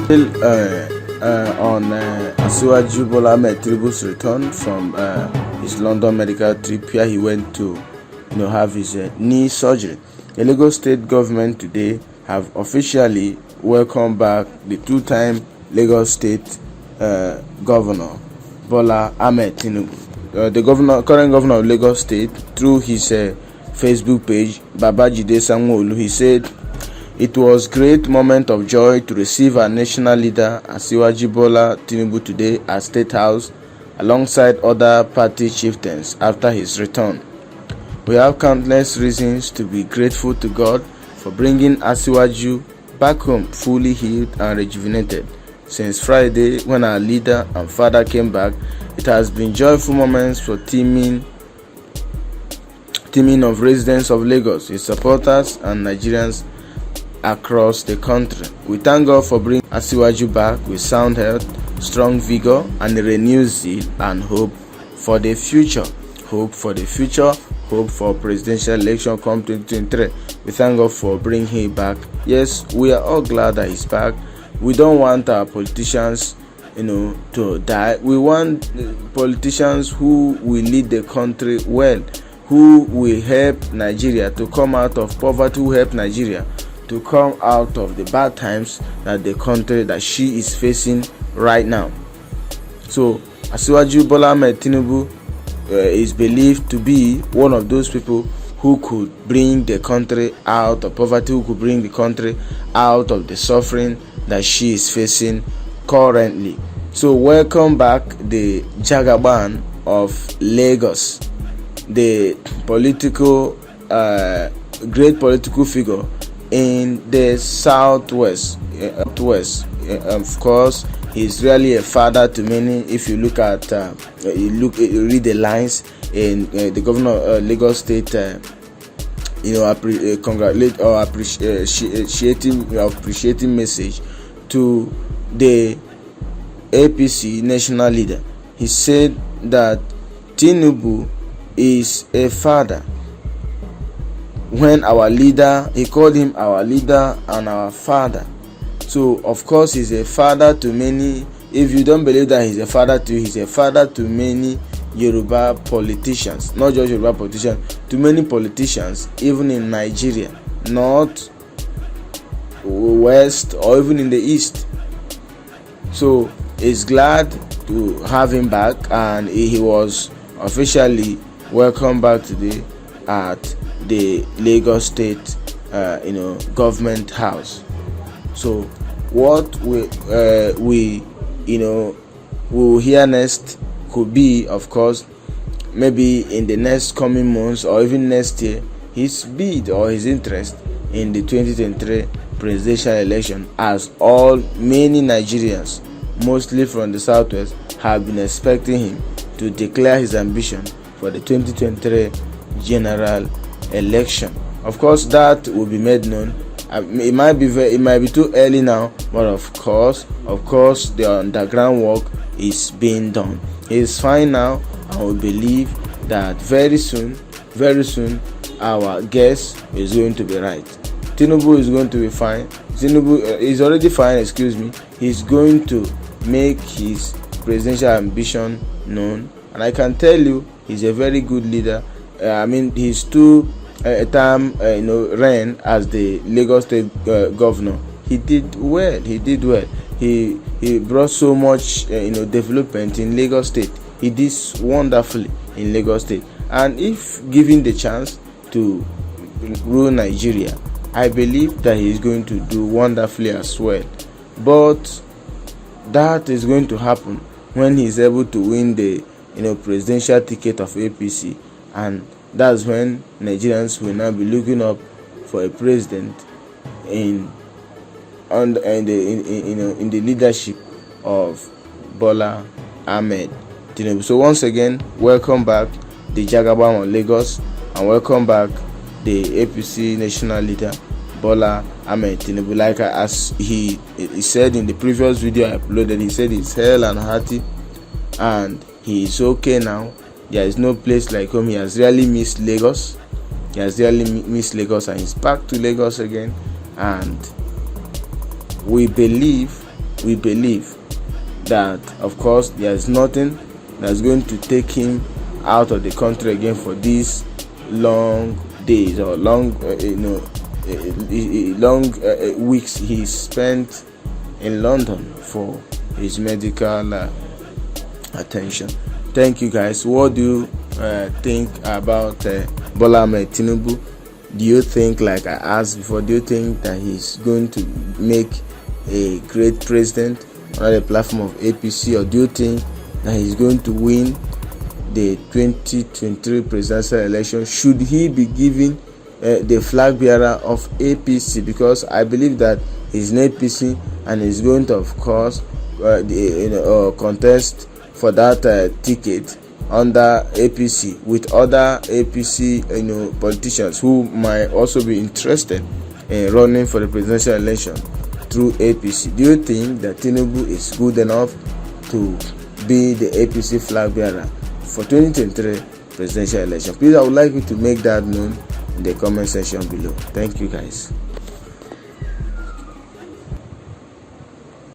Still on Asiwaju Bola Ahmed Tinubu's return from his London medical trip, where he went to have his knee surgery. The Lagos state government today have officially welcomed back the two-time Lagos state governor Bola Ahmed Tinubu. The current governor of Lagos state, through his Facebook page, Babajide Sanwo-Olu, he said, "It was great moment of joy to receive our national leader Asiwaju Bola Tinubu today at State House alongside other party chieftains after his return. We have countless reasons to be grateful to God for bringing Asiwaju back home fully healed and rejuvenated. Since Friday, when our leader and father came back, it has been joyful moments for teaming of residents of Lagos, his supporters, and Nigerians across the country. We thank God for bringing Asiwaju back with sound health, strong vigor, and a renewed zeal and hope for the future. Hope for the future. Hope for presidential election come 2023. We thank God for bringing him back. Yes, we are all glad that he's back. We don't want our politicians, to die. We want politicians who will lead the country well, who will help Nigeria to come out of poverty, who help Nigeria to come out of the bad times that she is facing right now. So Asiwaju Bola Ahmed Tinubu is believed to be one of those people who could bring the country out of poverty, who could bring the country out of the suffering that she is facing currently. So welcome back the Jagaban of Lagos, the great political figure in the southwest. Of course, he's really a father to many. If you look at you read the lines in the governor of Lagos State, congratulate or appreciating message to the APC national leader. He said that Tinubu is a father. When our leader, he called him our leader and our father. So of course he's a father to many. If you don't believe that he's a father to you, he's a father to many Yoruba politicians, not just Yoruba politicians, to many politicians, even in Nigeria, north, west, or even in the east. So he's glad to have him back, and he was officially welcomed back today at the Lagos State government house. So what we will hear next could be, of course, maybe in the next coming months or even next year, his bid or his interest in the 2023 presidential election, as many Nigerians, mostly from the southwest, have been expecting him to declare his ambition for the 2023 general election. Of course, that will be made known. It might be too early now, but of course, the underground work is being done. He is fine now, and we believe that very soon, our guess is going to be right. Tinubu is going to be fine. Tinubu is already fine. He's going to make his presidential ambition known, and I can tell you, he's a very good leader. His two-term reign as the Lagos State governor, he did well. He brought so much development in Lagos State. He did wonderfully in Lagos State, and if given the chance to rule Nigeria, I believe that he is going to do wonderfully as well. But that is going to happen when he is able to win the presidential ticket of APC, and that's when Nigerians will now be looking up for a president in the leadership of Bola Ahmed Tinubu. So once again, welcome back the Jagaban of Lagos, and welcome back the APC national leader Bola Ahmed Tinubu. Like as he said in the previous video I uploaded, he said he's hale and hearty, and he is okay now. There is no place like home. He has really missed Lagos. And he's back to Lagos again. And we believe we believe that, of course, there is nothing that's going to take him out of the country again for these long days or long weeks he spent in London for his medical attention. Thank you, guys. What do you think about Bola Ahmed Tinubu? Do you think, like I asked before, do you think that he's going to make a great president on the platform of APC, or do you think that he's going to win the 2023 presidential election? Should he be given the flag bearer of APC? Because I believe that he's an APC and he's going to, of course, contest for that ticket under APC with other APC politicians who might also be interested in running for the presidential election through APC. Do you think that Tinubu is good enough to be the APC flag bearer for 2023 presidential election? Please, I would like you to make that known in the comment section below. Thank you, guys.